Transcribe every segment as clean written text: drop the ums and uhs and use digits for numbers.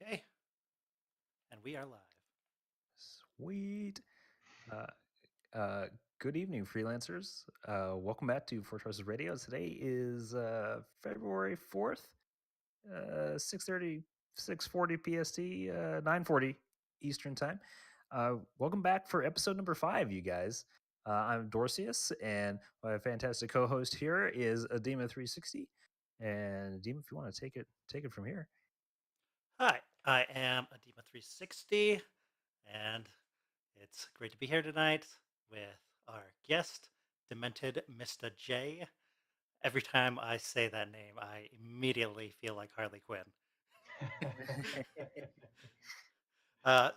Okay, and we are live. Sweet. Uh, uh, Good evening, freelancers. Welcome back to For Tarsis Radio. Today is February 4th, 6:30, 6:40 PST, 9:40 Eastern Time. Welcome back for episode number 5, you guys. I'm Dorcius, and my fantastic co-host here is Adema360. And Adema, if you want to take it from here. Hi, I am Adema360, and it's great to be here tonight with our guest, DementedMistahJ. Every time I say that name, I immediately feel like Harley Quinn.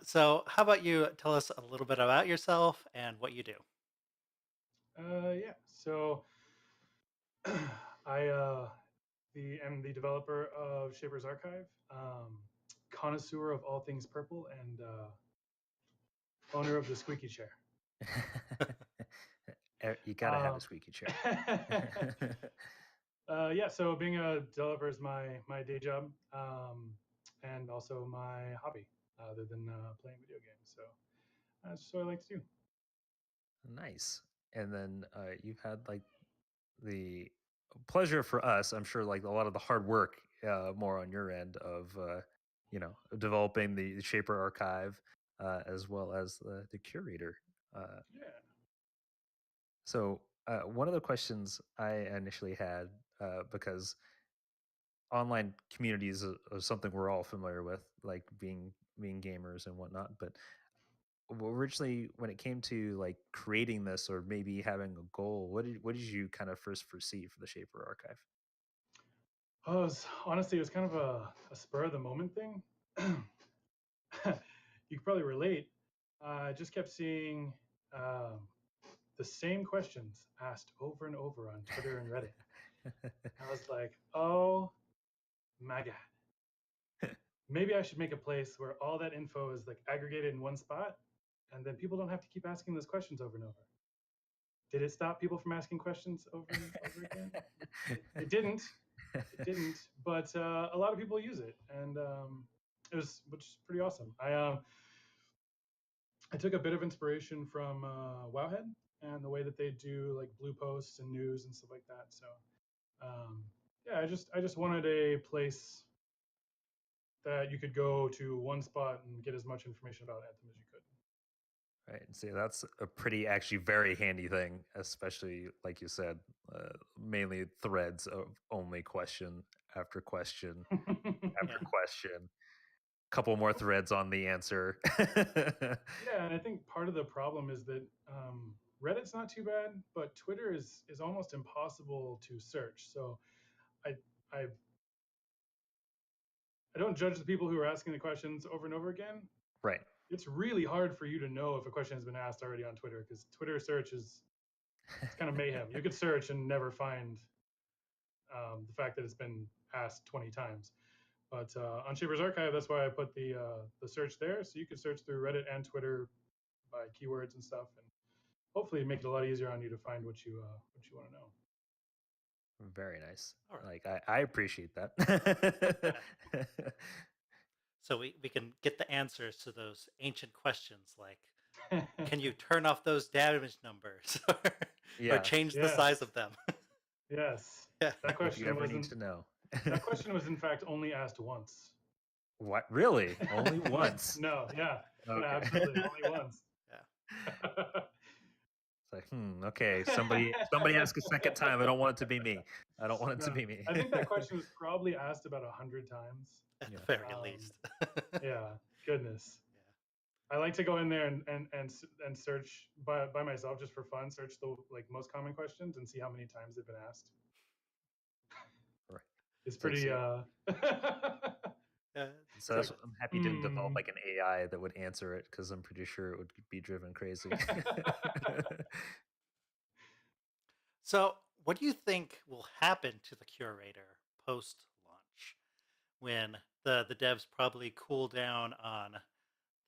So, how about you tell us a little bit about yourself and what you do? Yeah. So I am the developer of ShapersArchive, connoisseur of all things purple, and owner of the squeaky chair. You gotta have a Um, squeaky chair. yeah. So being a developer is my day job, and also my hobby, other than playing video games. So that's what I like to do. Nice. And then you've had like the pleasure for us, I'm sure, like a lot of the hard work more on your end of developing the Shaper archive as well as the curator. Yeah. So one of the questions I initially had, because online communities are something we're all familiar with, like being gamers and whatnot, but originally when it came to like creating this or maybe having a goal, what did you kind of first foresee for the Shaper archive? Honestly, it was kind of a spur of the moment thing. You could probably relate. I just kept seeing um, the same questions asked over and over on Twitter and Reddit. I was like, oh my God. Maybe I should make a place where all that info is like aggregated in one spot, and then people don't have to keep asking those questions over and over. Did it stop people from asking questions over and over again? It didn't. It didn't. But a lot of people use it, and which is pretty awesome. I took a bit of inspiration from Wowhead and the way that they do like blue posts and news and stuff like that. So um, yeah, I just wanted a place that you could go to one spot and get as much information about Anthem as you could. Right. And see, that's a pretty actually very handy thing, especially like you said, mainly threads of only question after question after Yeah. question, couple more threads on the answer. Yeah, and I think part of the problem is that Reddit's not too bad, but Twitter is almost impossible to search. So I I I don't judge the people who are asking the questions over and over again. Right. It's really hard for you to know if a question has been asked already on Twitter because Twitter search it's kind of mayhem. You could search and never find the fact that it's been asked 20 times. But on ShapersArchive, that's why I put the search there, so you could search through Reddit and Twitter by keywords and stuff, and hopefully make it a lot easier on you to find what you want to know. Very nice. All right. Like I appreciate that. So we can get the answers to those ancient questions like, can you turn off those damage numbers or Yeah. change the size of Yes, them? yes. Yeah. That If you question ever need to wasn't. know. That question was in fact only asked once. What? Really? Only once? No, yeah, absolutely, Okay. only once. Yeah. It's like, okay, somebody ask a second time. I don't want it to be me. I don't want it to No, be me. I think that question was probably asked about 100 times. At the Yeah. very Um, least. yeah, goodness. Yeah. I like to go in there and search by myself just for fun. Search the like most common questions and see how many times they've been asked. Right. It's So, pretty. Yeah. It's like, I'm happy you didn't develop hmm. like an AI that would answer it because I'm pretty sure it would be driven crazy. So, what do you think will happen to the curator post launch when the devs probably cool down on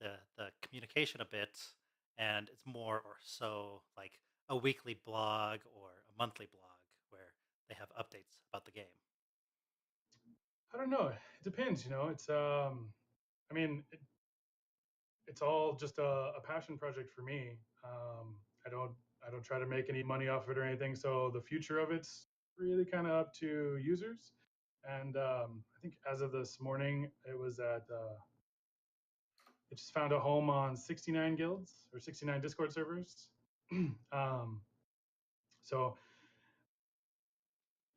the communication a bit and it's more or so like a weekly blog or a monthly blog where they have updates about the game? I don't know. It depends. It's I mean, it's all just a passion project for me. I don't try to make any money off of it or anything. So the future of it's really kind of up to users. And I think as of this morning, it was at it just found a home on 69 guilds or 69 Discord servers. um, so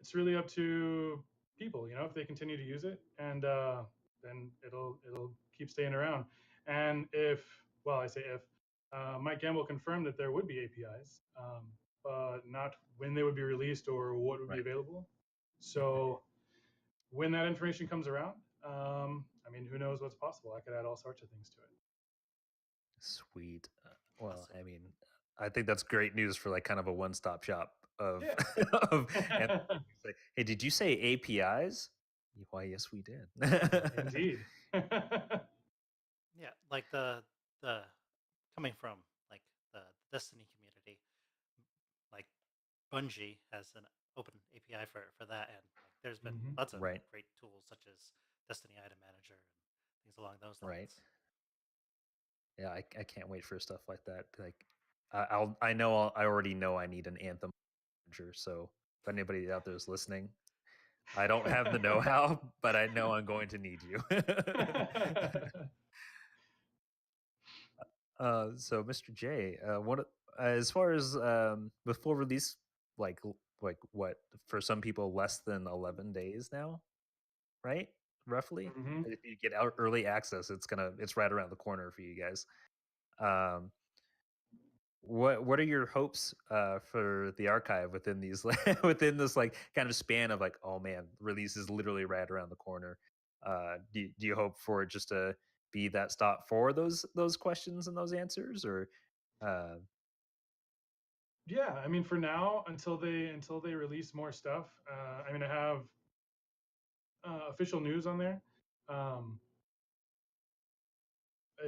it's really up to people, you know, if they continue to use it, and then it'll keep staying around. And if, well, I say if, Mike Gamble confirmed that there would be APIs, but not when they would be released or what would be Right. available. So when that information comes around, I mean, who knows what's possible? I could add all sorts of things to it. Sweet. Well, Awesome. I mean, I think that's great news for like kind of a one-stop shop of Yeah. of and say, hey, did you say APIs? Why, yes, we did. Indeed. Yeah, like the coming from like the Destiny community, like Bungie has an open API for that, and like there's been Mhm. lots of Right. great tools such as Destiny Item Manager and things along those Right. lines. Yeah, I can't wait for stuff like that. Like, I already know I need an Anthem manager. So if anybody out there is listening, I don't have the know-how, but I know I'm going to need you. So Mr. J, as far as with full release, like what for some people less than 11 days now, right? Roughly. Mhm. If you get out early access, it's right around the corner for you guys. Um, what are your hopes for the archive within these within this like kind of span of like, oh man, release is literally right around the corner? Do you hope for it just to be that stop for those questions and those answers, or uh, Yeah, I mean, for now, until they release more stuff, I mean, I have official news on there. I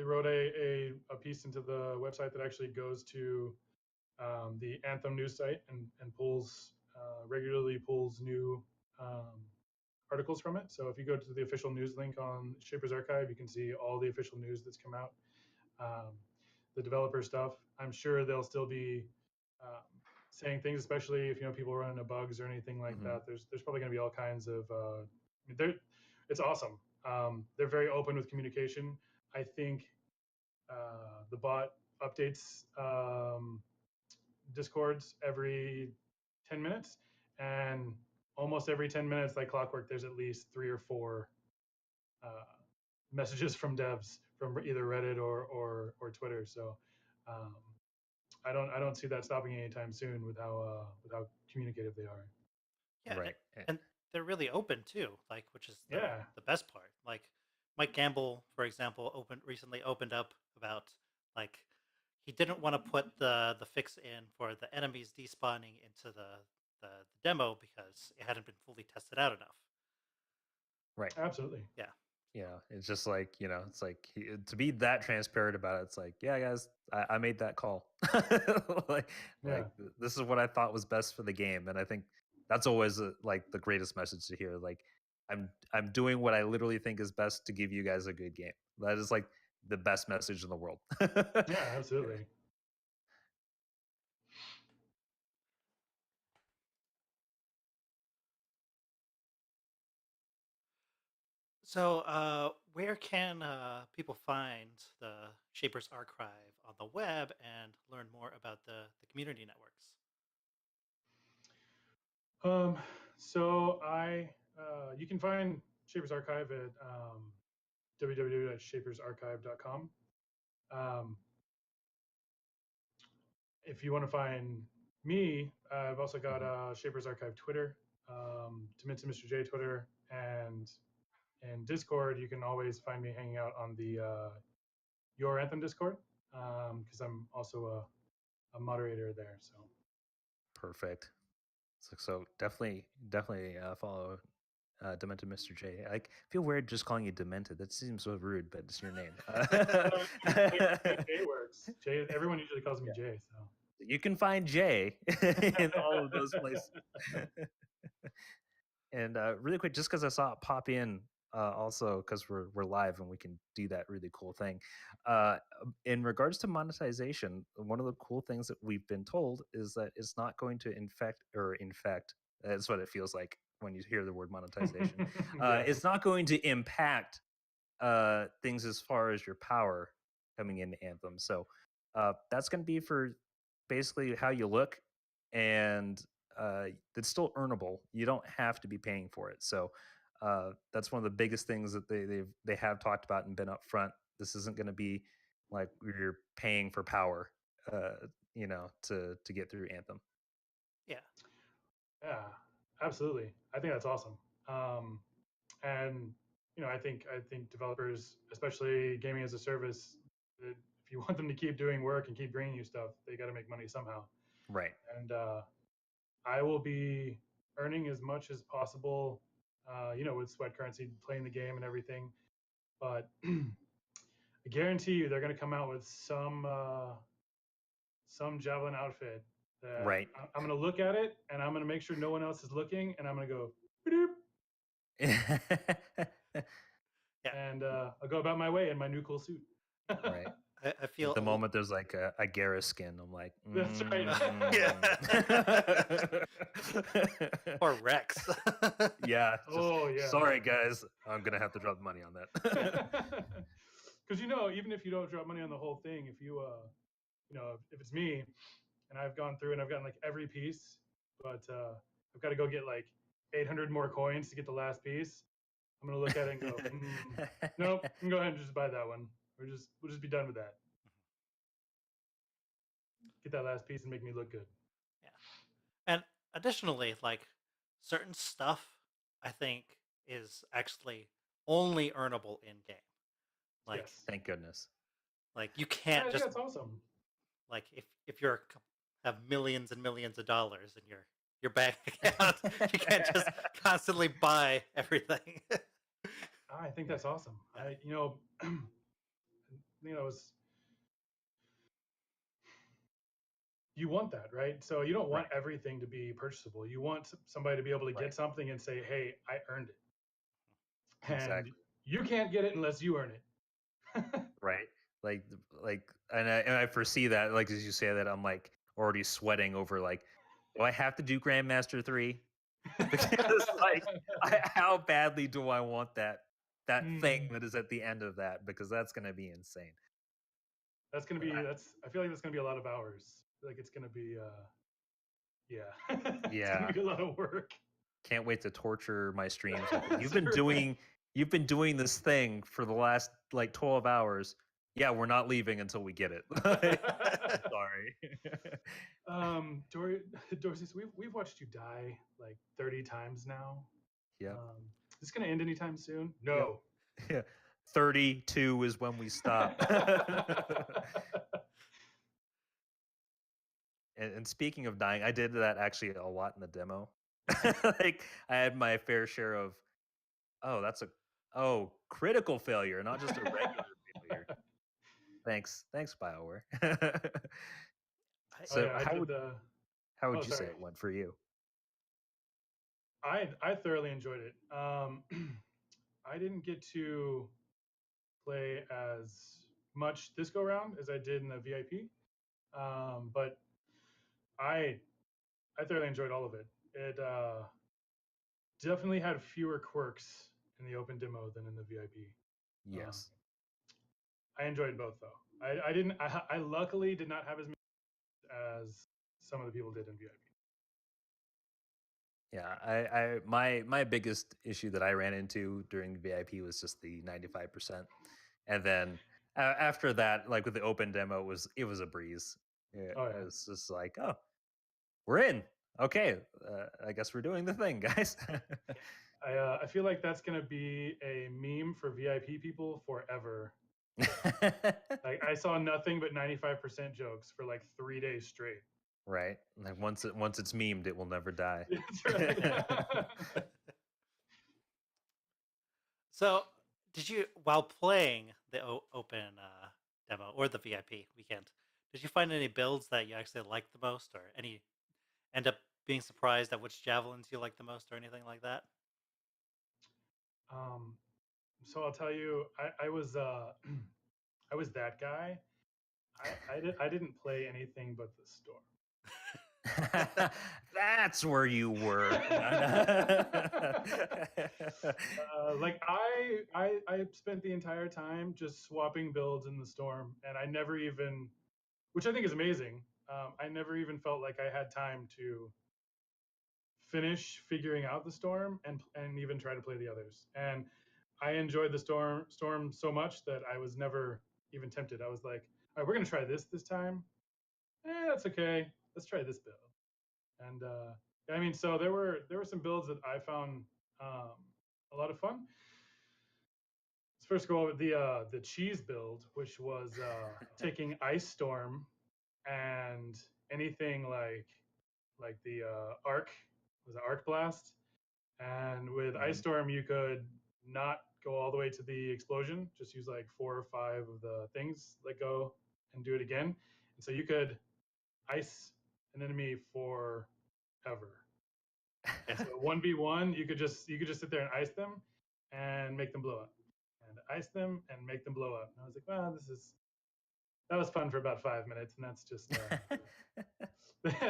wrote a piece into the website that actually goes to the Anthem news site and pulls regularly pulls new articles from it. So if you go to the official news link on ShapersArchive, you can see all the official news that's come out. The developer stuff, I'm sure they'll still be saying things, especially if, you know, people run into bugs or anything like mhm. that. There's probably going to be all kinds of. It's awesome. They're very open with communication. I think the bot updates discords every 10 minutes, and almost every 10 minutes, like clockwork, there's at least 3 or 4 uh, messages from devs from either Reddit or Twitter. So um, I don't see that stopping anytime soon with how communicative they are. Yeah, Right. and they're really open too, like which is Yeah. the best part. Like Mike Gamble, for example, recently opened up about like he didn't want to put the fix in for the enemies despawning into the demo because it hadn't been fully tested out enough. Right. Absolutely. Yeah. Yeah, it's just like, it's like to be that transparent about it. It's like, yeah, guys, I made that call. like, Yeah. this is what I thought was best for the game, and I think that's always like the greatest message to hear. Like, I'm doing what I literally think is best to give you guys a good game. That is like the best message in the world. Yeah, absolutely. So, where can people find the Shapers Archive on the web and learn more about the community networks? So you can find Shapers Archive at www.shapersarchive.com. If you want to find me, I've also got Shapers Archive Twitter, DementedMistahJ Twitter, and in Discord, you can always find me hanging out on the Your Anthem Discord, because I'm also a moderator there. So Perfect. So definitely follow Demented Mr. J. I feel weird just calling you Demented. That seems so rude, but it's your name. Jay works. Jay, everyone usually calls me Jay. So You can find Jay in all of those places. And really quick, just because I saw it pop in also because we're live and we can do that really cool thing. In regards to monetization, one of the cool things that we've been told is that it's not going to infect. That's what it feels like when you hear the word monetization. Yeah. It's not going to impact things as far as your power coming into Anthem. So that's going to be for basically how you look, and it's still earnable. You don't have to be paying for it. So that's one of the biggest things that they have talked about and been upfront. This isn't going to be like you're paying for power, to get through Anthem. Yeah. Yeah, absolutely. I think that's awesome. And I think developers, especially gaming as a service, if you want them to keep doing work and keep bringing you stuff, they got to make money somehow. Right. And I will be earning as much as possible, with sweat currency, playing the game and everything. But I guarantee you, they're going to come out with some javelin outfit that Right. I'm going to look at it and I'm going to make sure no one else is looking, and I'm going to go, "Beep," Yeah. and I'll go about my way in my new cool suit. Right. I feel At the moment there's like a Garrus skin, I'm like, That's right. or Rex. Yeah. Oh, yeah. Sorry, guys. I'm going to have to drop the money on that. Because even if you don't drop money on the whole thing, if you if it's me and I've gone through and I've gotten like every piece, but I've got to go get like 800 more coins to get the last piece, I'm gonna look at it and go, nope, you can go ahead and just buy that one. We'll just be done with that. Get that last piece and make me look good. Yeah. And additionally, like certain stuff I think is actually only earnable in game. Like Yes. Thank goodness. like you can't just that's awesome. like if you're have millions and millions of dollars in your bank account, you can't just constantly buy everything. I think that's awesome. You want that, right? So you don't want everything to be purchasable. You want somebody to be able to get something and say, "Hey, I earned it," and Exactly. you can't get it unless you earn it. Right. Like, and I foresee that, like, as you say that, I'm like already sweating over like, do I have to do Grandmaster 3? Because like, how badly do I want that thing that is at the end of that? Because that's going to be insane. That's gonna be I feel like that's gonna be a lot of hours. Like it's gonna be yeah. It's gonna be a lot of work. Can't wait to torture my streams. You've been doing this thing for the last like 12 hours. Yeah, we're not leaving until we get it. Sorry. Dorsey, we've watched you die like 30 times now. Yeah. Is this gonna end anytime soon? No. Yeah. 32 is when we stop. And speaking of dying, I did that actually a lot in the demo. Like I had my fair share of, critical failure, not just a regular failure. Thanks, BioWare. So how would you say it went for you? I thoroughly enjoyed it. I didn't get to play as much this go round as I did in the VIP, but I thoroughly enjoyed all of it. It definitely had fewer quirks in the open demo than in the VIP. Yes. I enjoyed both though. I didn't. I luckily did not have as many as some of the people did in VIP. Yeah, my biggest issue that I ran into during VIP was just the 95%, and then after that, like with the open demo, it was a breeze. Yeah, Oh, yeah. It was just like, oh, we're in. Okay, I guess we're doing the thing, guys. I feel like that's gonna be a meme for VIP people forever. Like I saw nothing but 95% jokes for like 3 days straight. Right. Like once it's memed, it will never die. That's right. So, did you, while playing the open demo or the VIP weekend, did you find any builds that you actually liked the most, or any end up being surprised at which javelins you like the most, or anything like that? So I'll tell you, I was I was that guy. I didn't play anything but the storm. That's where you were. Like I spent the entire time just swapping builds in the storm, and I never even, which I think is amazing. I never even felt like I had time to finish figuring out the storm and even try to play the others. And I enjoyed the storm so much that I was never even tempted. I was like, all right, we're gonna try this time. That's okay. Let's try this build. And I mean, so there were some builds that I found a lot of fun. Let's first go over the cheese build, which was taking Ice Storm and anything like the Arc, was it Arc Blast? And with Ice Storm, you could not go all the way to the explosion, just use like 4 or 5 of the things, let go and do it again. And so you could ice an enemy forever. And so 1v1, you could just sit there and ice them and make them blow up. And ice them and make them blow up. And I was like, well, that was fun for about 5 minutes, and that's just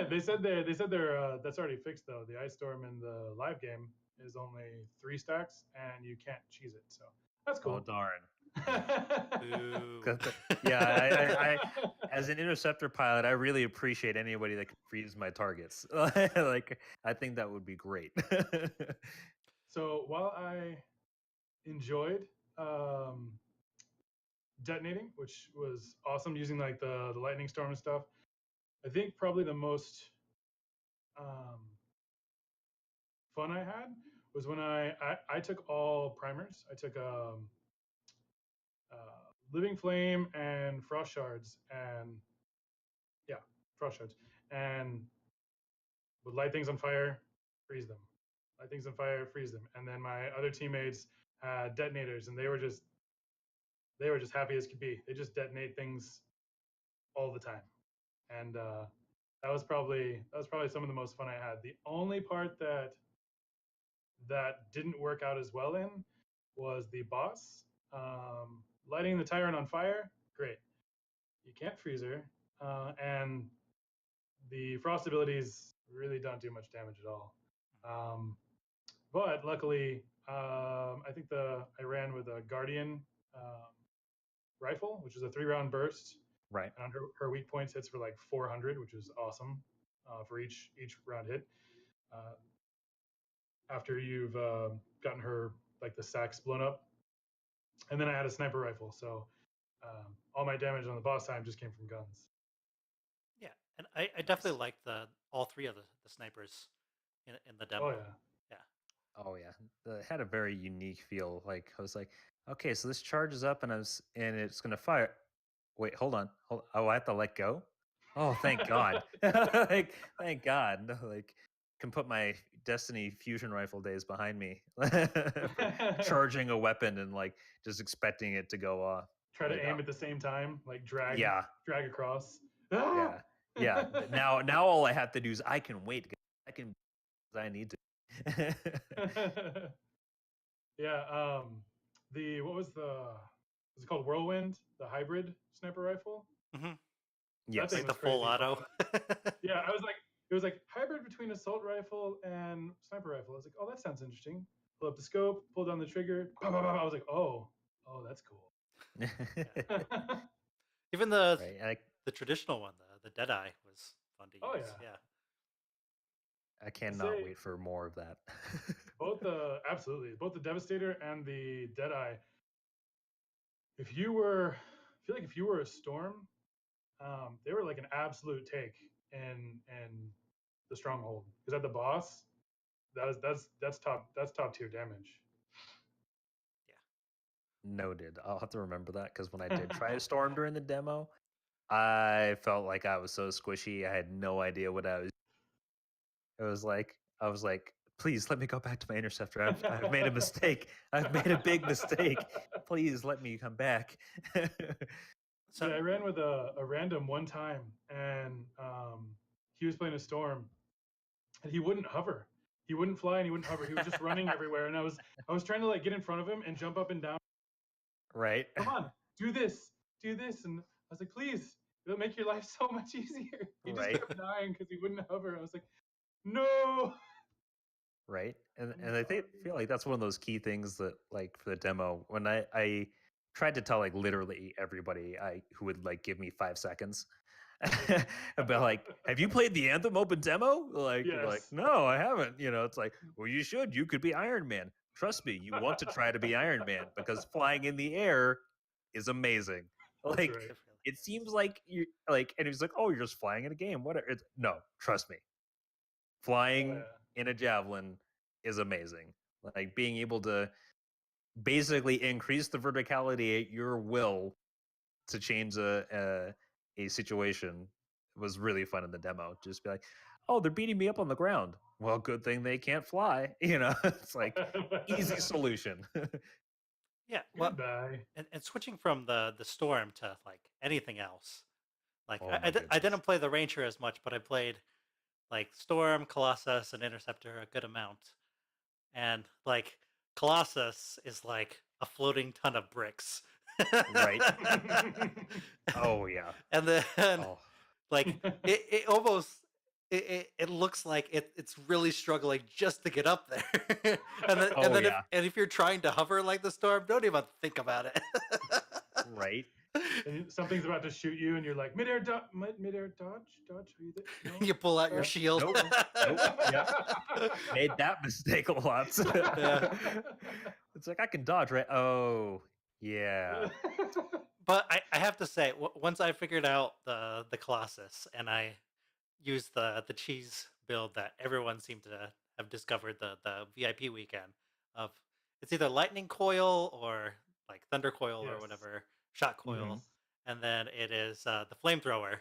they said they're that's already fixed though. The ice storm in the live game is only 3 stacks and you can't cheese it. So that's cool. Oh darn. Ooh. Yeah, I as an interceptor pilot, I really appreciate anybody that can freeze my targets. Like, I think that would be great. So while I enjoyed detonating, which was awesome, using like the lightning storm and stuff, I think probably the most fun I had was when I took all primers. I took Living Flame and Frost Shards, and yeah, Frost Shards, and would light things on fire, freeze them. Light things on fire, freeze them. And then my other teammates had detonators, and they were just happy as could be. They just detonate things all the time, and that was probably some of the most fun I had. The only part that didn't work out as well in was the boss. Lighting the tyrant on fire, great. You can't freeze her, and the frost abilities really don't do much damage at all. But luckily, I think I ran with a Guardian rifle, which is a 3-round burst. Right. And her weak points hits for like 400, which is awesome for each round hit. After you've gotten her like the sacks blown up, and then I had a sniper rifle, so all my damage on the boss time just came from guns. Yeah, and I definitely like all 3 of the snipers in the demo. Oh yeah. Oh yeah, it had a very unique feel. Like, I was like, okay, so this charges up and it's gonna fire. Wait, hold on. Oh, I have to let go. Oh, thank God. Like, thank God. No, like, can put my Destiny fusion rifle days behind me. Charging a weapon and like just expecting it to go off. Try to Like, aim at the same time, like drag across. Yeah. Now all I have to do is I can wait. I can. I need to. Yeah. Was it called Whirlwind? The hybrid sniper rifle. Mm-hmm. Yes, like the full auto. Yeah, it was like hybrid between assault rifle and sniper rifle. I was like, oh, that sounds interesting. Pull up the scope, pull down the trigger. I was like, oh, that's cool. Even the traditional one, the Deadeye, was fun to use. Oh yeah. I cannot wait for more of that. both the Devastator and the Deadeye. I feel like if you were a Storm, they were like an absolute take in the Stronghold, because at the boss, that's top tier damage. Yeah. Noted. I'll have to remember that, because when I did try a Storm during the demo, I felt like I was so squishy. I had no idea what I was. I was like, please let me go back to my interceptor. I've made a mistake. I've made a big mistake. Please let me come back. So I ran with a random one time, and he was playing a Storm, and he wouldn't hover. He wouldn't fly and he wouldn't hover. He was just running everywhere, and I was trying to like get in front of him and jump up and down Right. come on, do this. And I was like, please, it'll make your life so much easier. He just Right. kept dying because he wouldn't hover. I was like, no. Right. And I'm and I sorry. feel like that's one of those key things that, like, for the demo, when I tried to tell like literally everybody who would like give me 5 seconds about like, have you played the Anthem open demo? Like, Yes. no, I haven't. It's like, well, you should. You could be Iron Man. Trust me, you want to try to be Iron Man because flying in the air is amazing. That's Like, right. it seems like you like, and he's like, oh, you're just flying in a game. Whatever. No, trust me. Flying in a javelin is amazing. Like being able to basically increase the verticality at your will to change a situation was really fun in the demo. Just be like, oh, they're beating me up on the ground. Well, good thing they can't fly. It's like easy solution. Yeah. Well, Goodbye. and switching from the storm to like anything else. Like Oh my I goodness. didn't play the Ranger as much, but I played like Storm, Colossus, and Interceptor a good amount. And like Colossus is like a floating ton of bricks. Right. Oh yeah. And then Oh. like it almost it looks like it's really struggling just to get up there. And then yeah. if you're trying to hover like the storm, don't even think about it. Right. And something's about to shoot you, and you're like, midair dodge. Are you there? No? You pull out your Uh, shield. Nope. Yeah. Made that mistake a lot. Yeah. It's like I can dodge, right? Oh, yeah. But I have to say, once I figured out the Colossus and I used the cheese build that everyone seemed to have discovered the VIP weekend of, it's either lightning coil or like thunder coil or Yes. whatever, shot coil, Mhm. and then it is the flamethrower,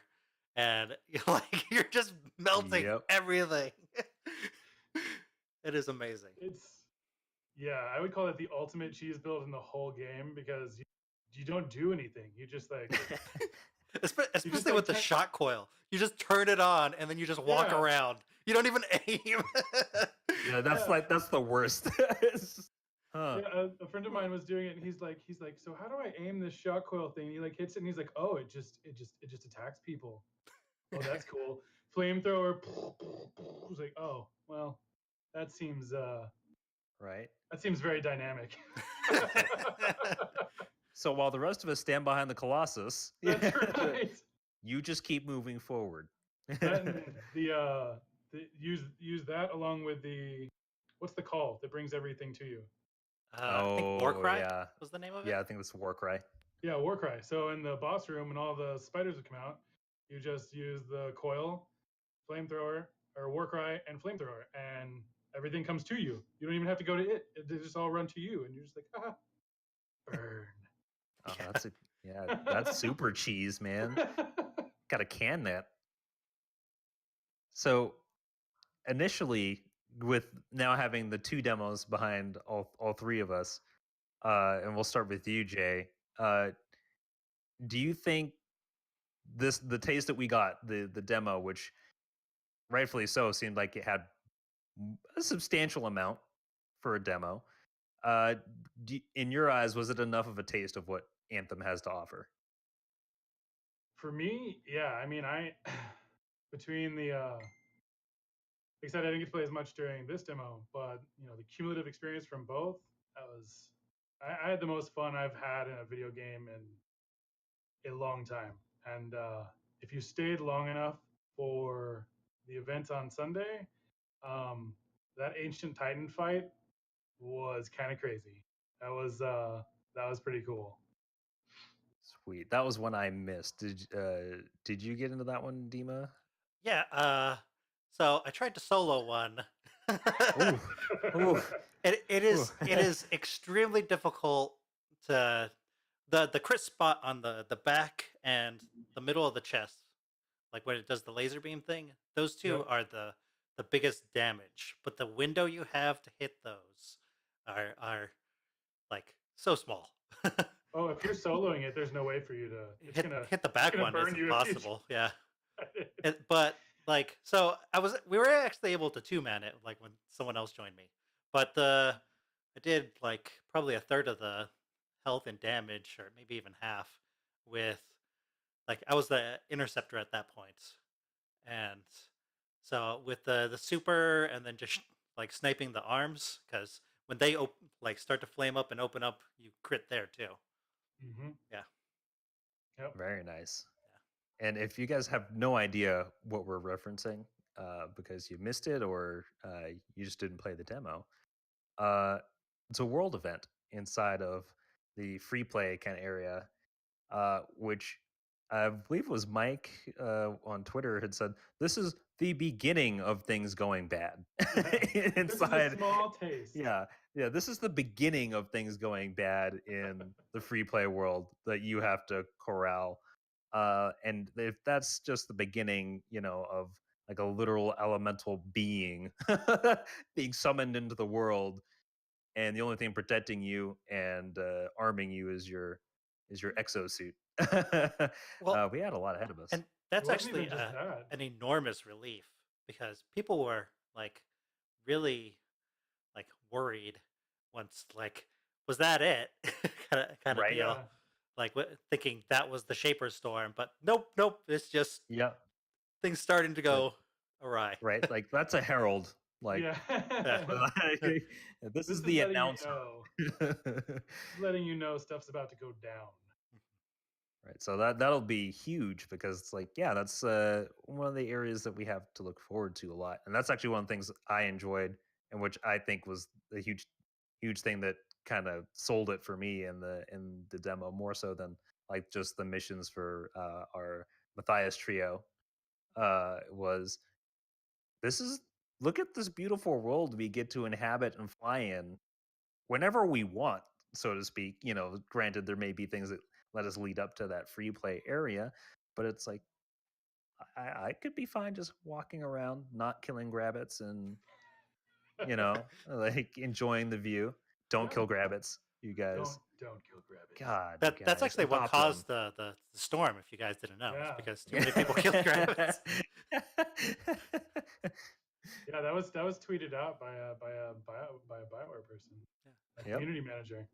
and like you're just melting Yep. everything. It is amazing. Yeah, I would call it the ultimate cheese build in the whole game because you don't do anything. You just like Especially like, with the shot coil. You just turn it on and then you just walk Yeah. around. You don't even aim. Yeah, that's Yeah. that's the worst. Huh. Yeah, a friend of mine was doing it, and he's like, so how do I aim this shot coil thing? And he like hits it, and he's like, oh, it just attacks people. Oh, that's cool. Flamethrower. I was like, oh, well, that seems Right. very dynamic. So while the rest of us stand behind the Colossus, That's right. you just keep moving forward. That and the use that along with the what's the call that brings everything to you? I think Warcry yeah. was the name of it. Yeah, I think that's Warcry. Yeah, Warcry. So in the boss room, when all the spiders would come out, you just use the coil, flamethrower, or Warcry and flamethrower, and everything comes to you. You don't even have to go to it; they just all run to you, and you're just like, ah, burn. Oh, Yeah. that's super cheese, man. Gotta can that. So initially, with now having the two demos behind all three of us, and we'll start with you, Jay. Do you think the taste that we got, the demo, which rightfully so seemed like it had a substantial amount for a demo, in your eyes, was it enough of a taste of what Anthem has to offer? For me, yeah. I mean, between the like I said, I didn't get to play as much during this demo, but the cumulative experience from both, I had the most fun I've had in a video game in a long time. And if you stayed long enough for the event on Sunday, that Ancient Titan fight was kind of crazy. That was pretty cool. Sweet. That was one I missed. Did you get into that one, Dima? Yeah. So I tried to solo one. Ooh. Ooh. It is extremely difficult to the crit spot on the back and the middle of the chest, like when it does the laser beam thing. Those two Yep. are the biggest damage, but the window you have to hit those are like so small. Oh, if you're soloing it, there's no way for you to. It's gonna hit the back gonna one burn is you if you impossible. Yeah. But like, so we were actually able to 2-man it, like when someone else joined me, but I did like probably a third of the health and damage, or maybe even half, with like I was the interceptor at that point, and so with the super, and then just like sniping the arms, because when they like start to flame up and open up, you crit there too. Mm-hmm. Yeah. Yep. Very nice. And if you guys have no idea what we're referencing, because you missed it or you just didn't play the demo, it's a world event inside of the free play kind of area, which I believe it was Mike on Twitter had said this is the beginning of things going bad This is a inside. small taste. Yeah, yeah, this is the beginning of things going bad in the free play world that you have to corral. And if that's just the beginning, of like a literal elemental being being summoned into the world, and the only thing protecting you and arming you is your exosuit. Well, We had a lot ahead of us. and It that's wasn't actually even just that. an enormous relief, because people were like really like worried once, like, was that it? kind of Right? deal. Yeah. Like thinking that was the Shaper storm, but nope, it's just Yeah. things starting to Like, go awry. right? Like that's a herald. Like Yeah. Yeah. this This is is the letting you announcer. know. Letting you know stuff's about to go down. Right. So that'll be huge because it's like, yeah, that's one of the areas that we have to look forward to a lot. And that's actually one of the things I enjoyed and which I think was the huge thing that kind of sold it for me in the demo more so than like just the missions for our Matthias trio was this is look at this beautiful world we get to inhabit and fly in whenever we want, so to speak. Granted, there may be things that let us lead up to that free play area, but it's like I could be fine just walking around, not killing grabbits, and like enjoying the view. Don't Yeah. kill grabbits, you guys. Don't kill grabbits. God, you That's guys, actually what adopt them. caused the storm. If you guys didn't know, it's Yeah. because too many people killed rabbits. Yeah, that was tweeted out by a BioWare person, a Yep. community manager.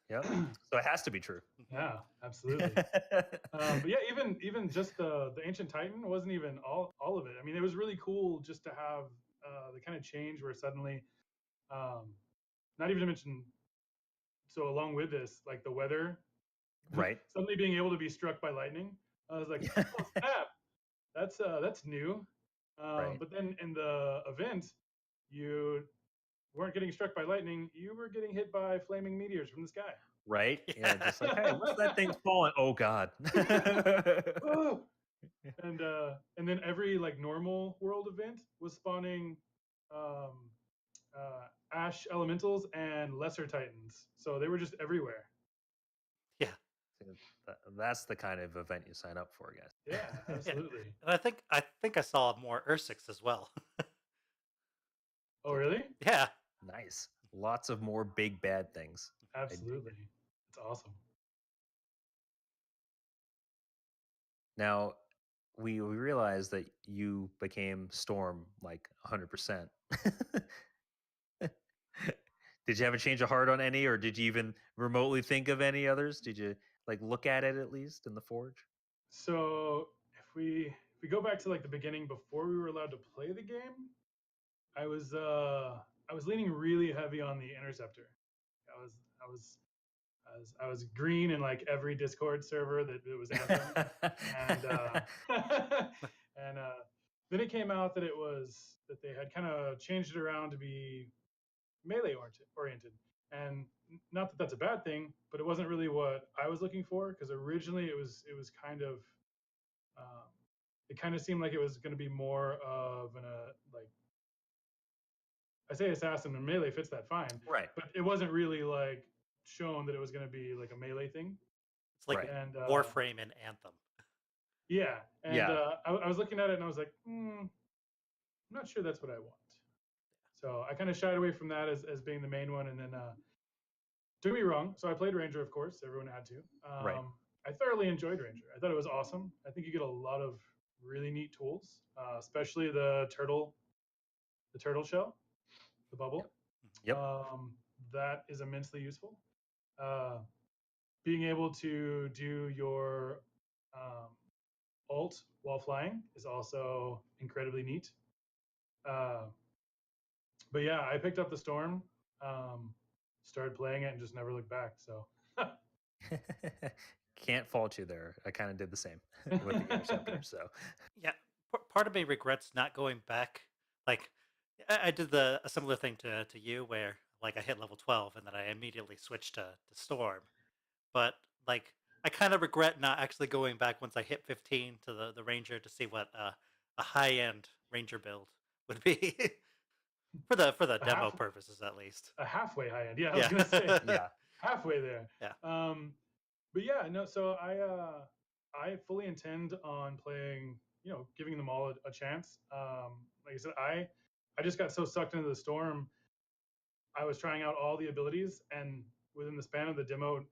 Yep. So it has to be true. Yeah, absolutely. But yeah, even just the Ancient Titan wasn't even all of it. I mean, it was really cool just to have the kind of change where suddenly, not even to mention, so along with this, like the weather, Right. suddenly being able to be struck by lightning. I was like, oh snap, that's new. Right. But then in the event, you weren't getting struck by lightning; you were getting hit by flaming meteors from the sky. Right. Yeah. Just like, hey, what's that thing falling? Oh God. Oh! And then every like normal world event was spawning um, ash elementals and lesser titans, so they were just everywhere. Yeah, That's the kind of event you sign up for, guys. Yeah, yeah, absolutely. and I think I saw more Ursix as well. Oh, really? Yeah, Nice. Lots of more big bad things. I dig Absolutely. it. It's awesome. Now, we realized that you became Storm like 100%. Did you have a change of heart on any, or did you even remotely think of any others? Did you like look at it at least in the Forge? So if we go back to like the beginning before we were allowed to play the game, I was leaning really heavy on the interceptor. I was I was I was green in like every Discord server that it was Anthem, and and then it came out that they had kind of changed it around to be melee oriented, and not that that's a bad thing, but it wasn't really what I was looking for because originally it was kind of um, it kind of seemed like it was going to be more of an like I say assassin and melee fits that fine, Right. but it wasn't really like shown that it was going to be like a melee thing. it's like Right. And Warframe and Anthem. yeah, and Yeah. I was looking at it and I was like, I'm not sure that's what I want. So I kind of shied away from that as being the main one. And then don't get me wrong, so I played Ranger, of course. Everyone had to. Right. I thoroughly enjoyed Ranger. I thought it was awesome. I think you get a lot of really neat tools, especially the turtle shell, the bubble. Yep. That is immensely useful. Uh, being able to do your ult while flying is also incredibly neat. But yeah, I picked up the Storm, started playing it, and just never looked back. So Can't fault you there. I kind of did the same with the Interceptor. So Yeah, part of me regrets not going back. Like, I did a similar thing to you, where like I hit level 12 and then I immediately switched to Storm. But like, I kind of regret not actually going back once I hit 15 to the Ranger to see what a high end Ranger build would be for the a demo half purposes at least. a halfway high end. Yeah, I was Yeah, gonna say yeah, halfway there. yeah. But yeah, no. So I fully intend on playing. Giving them all a chance. Like I said, I just got so sucked into the Storm. I was trying out all the abilities, and within the span of the demo,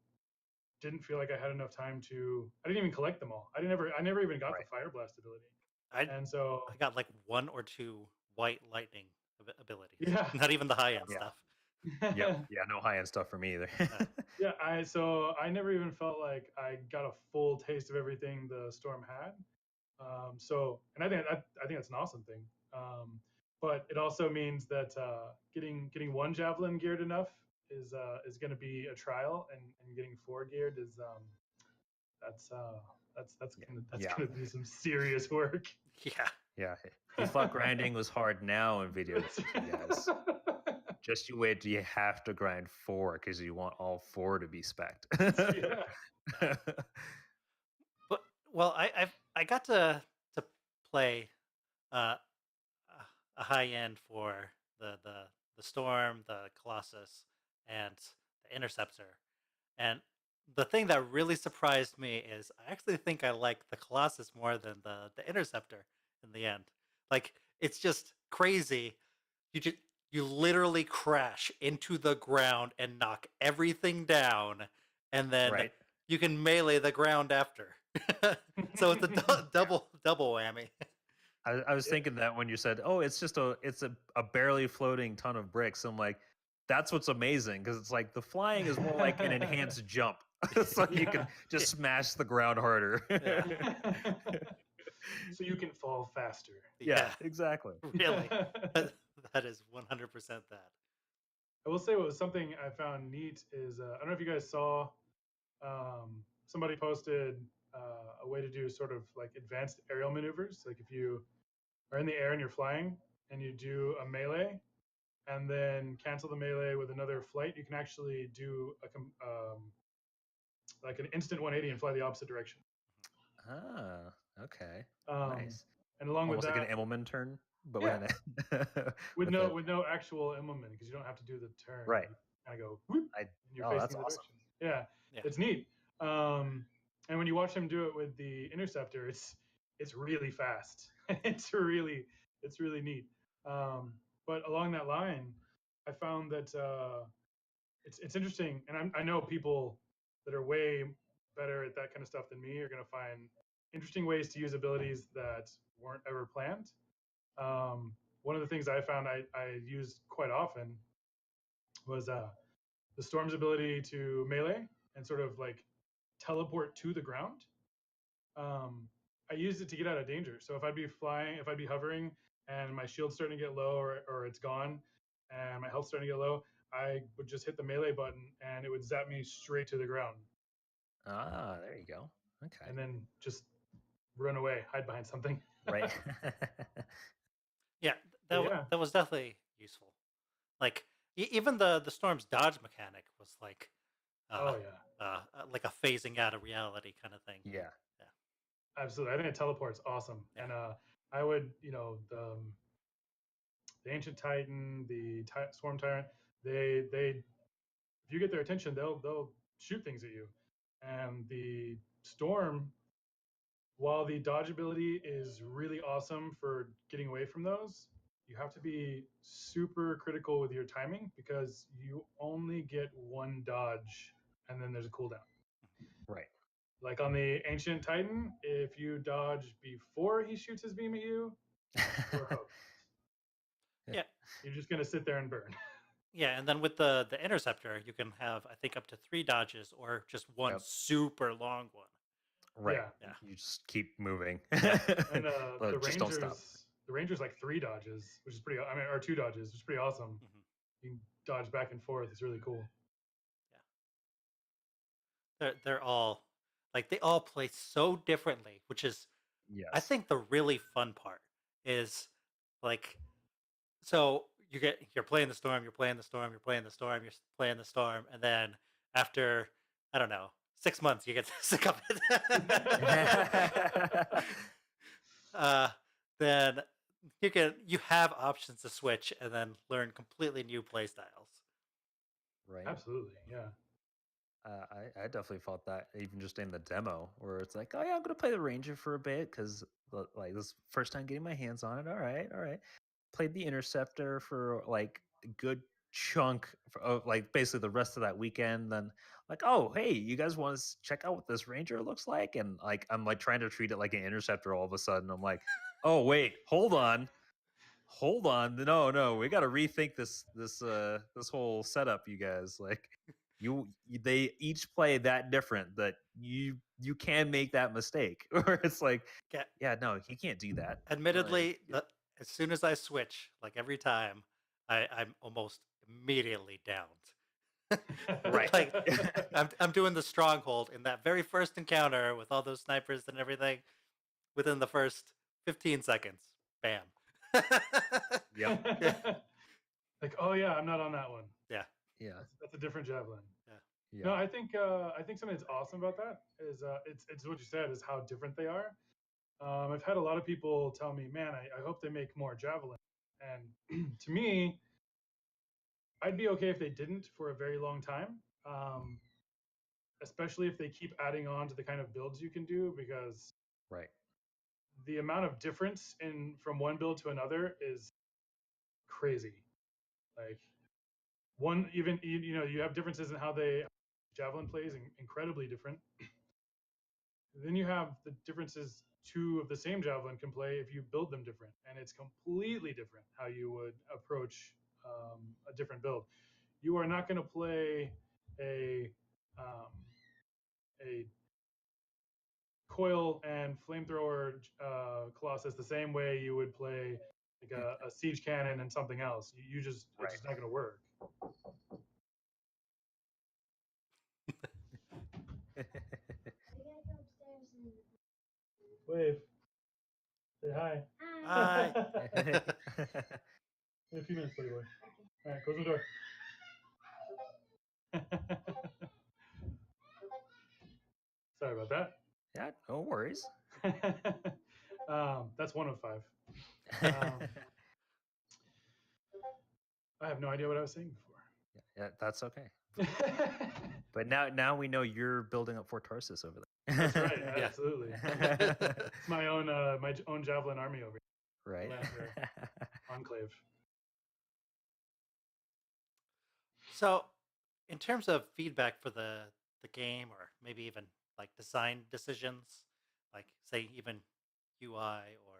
didn't feel like I had enough time to. I didn't even collect them all. I never even got right. the Fire Blast ability, I and so I got like 1 or 2 white lightning abilities. yeah, Not even the high end Yeah. stuff. Yep. Yeah, no high end stuff for me either. yeah. I never even felt like I got a full taste of everything the Storm had. And I think that's an awesome thing. But it also means that getting one javelin geared enough is going to be a trial, and getting 4 geared is that's uh, that's Yeah. gonna be some serious work. Yeah. Yeah. He thought grinding was hard now in video games, you guys. Just you wait till you have to grind 4 because you want all 4 to be spec'd. Yeah. But well, I got to play uh, a high end for the Storm, the Colossus, and the Interceptor. And the thing that really surprised me is I actually think I like the Colossus more than the Interceptor in the end. Like, it's just crazy. You literally crash into the ground and knock everything down, and then Right. you can melee the ground after. So it's a double whammy. I was thinking that when you said, "Oh, it's just a barely floating ton of bricks," I'm like, "That's what's amazing," because it's like the flying is more like an enhanced jump, so you can just smash the ground harder. Yeah. So you can fall faster. Yeah, exactly. Really. That is 100% that. I will say what was something I found neat is I don't know if you guys saw somebody posted a way to do sort of like advanced aerial maneuvers. Like if you are in the air and you're flying and you do a melee and then cancel the melee with another flight, you can actually do like an instant 180 and fly the opposite direction. Ah, okay, Um, nice. and along Almost with like that, an Immelman turn, but yeah, with with a no actual Immelman because you don't have to do the turn. right. You kind of go whoop, I and you're oh, facing that's the awesome. direction. Yeah, Yeah. it's neat. And when you watch him do it with the Interceptor, it's really fast. it's really neat. But along that line, I found that it's interesting, and I know people that are way better at that kind of stuff than me are going to find interesting ways to use abilities that weren't ever planned. One of the things I found I used quite often was the Storm's ability to melee and sort of like teleport to the ground. I used it to get out of danger. So if I'd be flying, if I'd be hovering, and my shield's starting to get low, or it's gone, and my health's starting to get low, I would just hit the melee button, and it would zap me straight to the ground. Ah, there you go. Okay. And then just run away, hide behind something. Right. Yeah, Yeah. that was definitely useful. Like, even the Storm's dodge mechanic was like Oh yeah. like a phasing out of reality kind of thing. Yeah. Absolutely. I think a teleport's awesome. Yeah. And I would, the Ancient Titan, the Swarm Tyrant, they if you get their attention, they'll shoot things at you. And the Storm, while the dodge ability is really awesome for getting away from those, you have to be super critical with your timing because you only get one dodge and then there's a cooldown. Right. Like on the Ancient Titan, if you dodge before he shoots his beam at you, you're hooked. Yeah. You're just gonna sit there and burn. Yeah, and then with the interceptor, you can have I think up to 3 dodges or just one Yep. super long one. Right. Yeah. Yeah. You just keep moving. Yeah. And But just don't stop. the Rangers like 3 dodges, which is pretty. I mean, or 2 dodges, which is pretty awesome. Mhm. You can dodge back and forth. It's really cool. They're all like they all play so differently, which is I Yes. think the really fun part is like so you're playing the storm, you're playing the storm, you're playing the storm, you're playing the storm, and then after I don't know 6 months, you get sick of it. uh, then you have options to switch and then learn completely new play styles. Right. Absolutely, yeah. I definitely felt that even just in the demo where it's like, oh yeah, I'm gonna play the Ranger for a bit because like this first time getting my hands on it. All right. Played the Interceptor for like a good chunk of like basically the rest of that weekend. Then like, oh hey, you guys want to check out what this Ranger looks like? And like I'm like trying to treat it like an Interceptor all of a sudden. I'm like, oh wait, hold on. No, we got to rethink this whole setup, you guys. Like they each play that different that you can make that mistake. Or it's like, Yeah, yeah, no, you can't do that. admittedly, as soon as I switch, like every time, I'm almost immediately downed. Right. Like I'm doing the stronghold in that very first encounter with all those snipers and everything. Within the first 15 seconds, bam. Yep. Yeah, Like, oh yeah, I'm not on that one. yeah, Yeah. That's a different javelin. Yeah. No, I think something that's awesome about that is it's what you said is how different they are. I've had a lot of people tell me, man, I hope they make more javelin. And to me, I'd be okay if they didn't for a very long time, especially if they keep adding on to the kind of builds you can do, because Right. the amount of difference in from one build to another is crazy. Like one, even you know, you have differences in how they javelin plays, incredibly different. Then you have the differences two of the same javelin can play if you build them different, and it's completely different how you would approach a different build. You are not going to play a um, a coil and flamethrower Colossus the same way you would play like a siege cannon and something else. You just it's Right. just not going to work. Wave. Say hi. Hi. In a few minutes, buddy boy. All right, close the door. Sorry about that. Yeah, no worries. That's 1 of 5. Um, I have no idea what I was saying Yeah, that's okay. before. But now we know you're building up Fort Tarsis over there. That's right. Yeah. Absolutely. It's my own javelin army over here. Right. Enclave. So, in terms of feedback for the game, or maybe even like design decisions, like say even UI or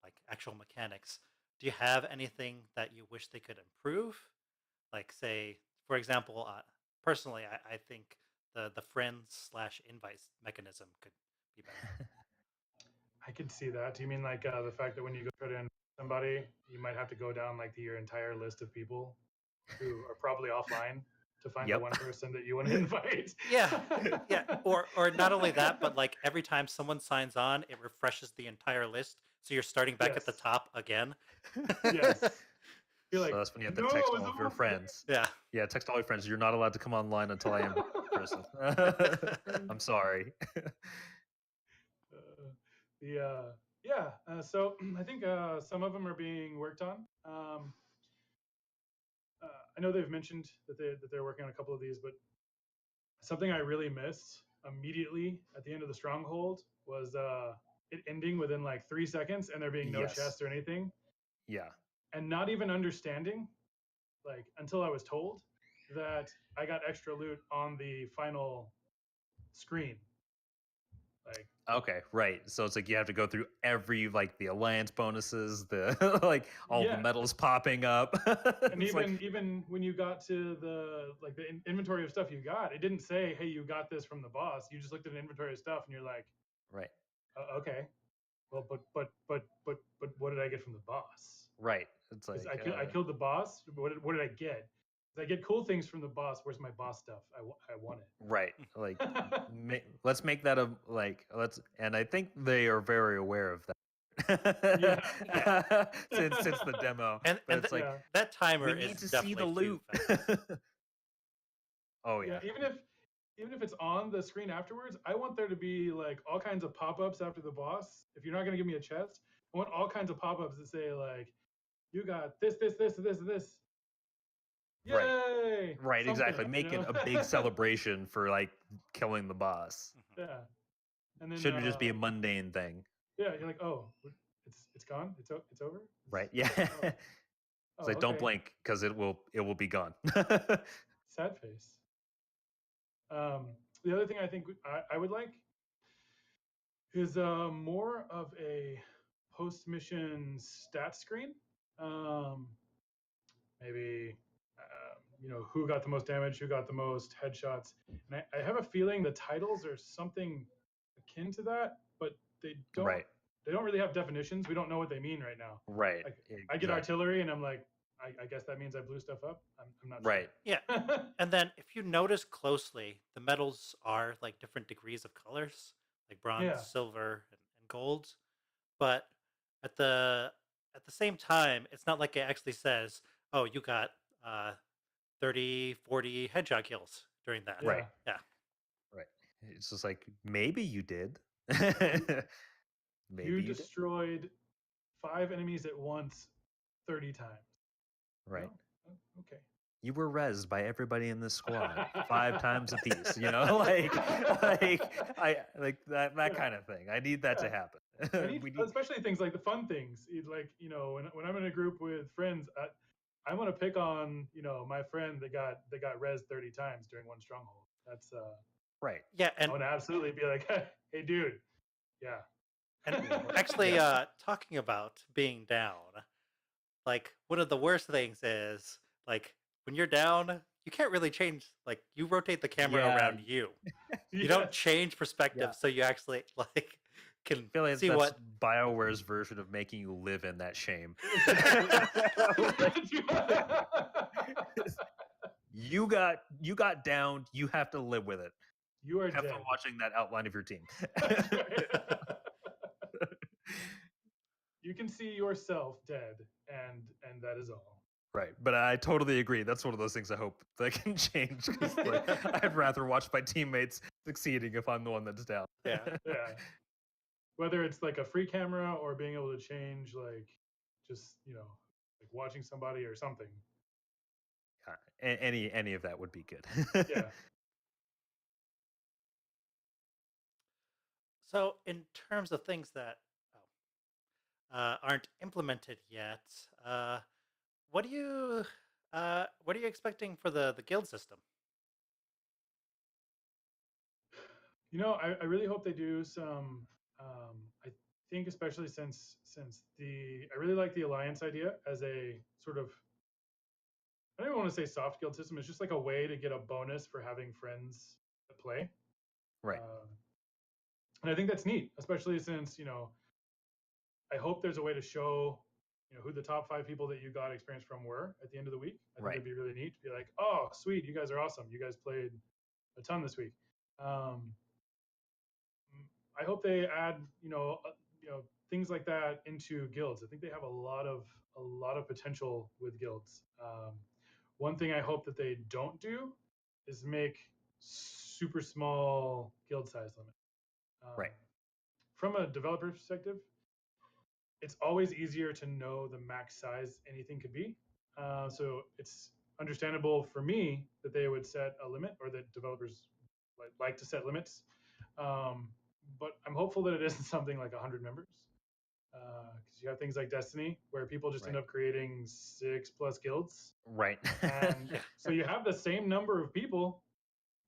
like actual mechanics, do you have anything that you wish they could improve? Like say, for example, personally, I think the friends slash invites mechanism could be better. I could see that. Do you mean like the fact that when you go try to invite somebody, you might have to go down like your entire list of people who are probably offline to find the Yep. one person that you want to invite? Yeah, yeah. Or not only that, but like every time someone signs on, it refreshes the entire list, so you're starting back at the Yes. top again. Yes. You're like, So that's when you have to no, text it was all of your over friends. Yeah. Yeah, text all your friends. You're not allowed to come online until I invite this person. I'm sorry. Yeah. So I think some of them are being worked on. I know they've mentioned that they're working on a couple of these, but something I really missed immediately at the end of the stronghold was it ending within like 3 seconds and there being no Yes. chest or anything, Yeah. and not even understanding, like until I was told that I got extra loot on the final screen. Like, Okay, right. So it's like you have to go through every like the alliance bonuses, the like all the Yeah. medals popping up. and It's like even when you got to the like the inventory of stuff you got, it didn't say, "Hey, you got this from the boss." You just looked at an inventory of stuff, and you're like, right, Okay, well, but what did I get from the boss? right. It's Because like I killed the boss. What did I get? Did I get cool things from the boss? Where's my boss stuff? I want right. Like it. let's make that a like let's and I think they are very aware of that. Yeah. Yeah. since the demo. And But it's like Yeah. that timer we is need to see the definitely too loot. fast. Oh Yeah, yeah. even if it's on the screen afterwards, I want there to be like all kinds of pop-ups after the boss. If you're not gonna give me a chest, I want all kinds of pop-ups that say like, "You got this. Right. Yay!" Right, exactly. Something, you Make it know? a big celebration for like killing the boss. Mhm. Yeah, and then Shouldn't just be a mundane thing. yeah, you're like, "Oh, it's gone. It's over." Right. Yeah. Oh, It's oh, like don't okay. blink because it will be gone. Sad face. The other thing I think I would like is more of a post-mission stat screen. Um, maybe who got the most damage, who got the most headshots, and I have a feeling the titles are something akin to that, but Right. they don't really have definitions. We don't know what they mean right now. Right. Like I get Exactly. artillery, and I'm like, I guess that means I blew stuff up. I'm not Right. Yeah. sure. And then if you notice closely, the metals are like different degrees of colors, like bronze, Yeah. silver, and gold. But at the at the same time, it's not like it actually says, "Oh, you got 30, 40 headshot kills during that." Right. Yeah. Yeah. Right. It's just like maybe you did. You Maybe you did. destroyed 5 enemies at once 30 times. Right. No? Oh, okay. You were rezzed by everybody in this squad 5 times apiece. like I like that Yeah. kind of thing. I need that to Yeah. happen. I need, We need especially things like the fun things. Like, when I'm in a group with friends, I want to pick on, my friend that got rezzed 30 times during one stronghold. That's right. Yeah, I and want to absolutely be like, hey, dude, yeah. and actually talking about being down, like one of the worst things is like when you're down, you can't really change, like you rotate the camera Yeah. around you. You don't Yes. change perspective, Yeah. so you actually like can I feel like see that's what BioWare's version of making you live in that shame. You got downed. You have to live with it. You are Have dead. fun watching that outline of your team. That's right. You can see yourself dead, and that is all. Right, but I totally agree. That's one of those things I hope that can change. 'Cause, like, I'd rather watch my teammates succeeding if I'm the one that's down. Yeah. Yeah. Whether it's like a free camera or being able to change, like just like watching somebody or something. Any of that would be good. Yeah. So in terms of things that aren't implemented yet, what do you what are you expecting for the guild system? I really hope they do some. I think especially since I really like the alliance idea as a sort of, I don't even want to say soft guild system. It's just like a way to get a bonus for having friends to play. Right. And I think that's neat, especially since I hope there's a way to show who the top 5 people that you got experience from were at the end of the week. I think Right. it'd be really neat to be like, oh, sweet, you guys are awesome. You guys played a ton this week. I hope they add things like that into guilds. I think they have a lot of potential with guilds. One thing I hope that they don't do is make super small guild size limit. Right. From a developer perspective, it's always easier to know the max size anything could be. So it's understandable for me that they would set a limit, or that developers like to set limits. But I'm hopeful that it isn't something like 100 members, because you have things like Destiny where people just end Right. up creating 6+ guilds, Right. and Yeah. so you have the same number of people.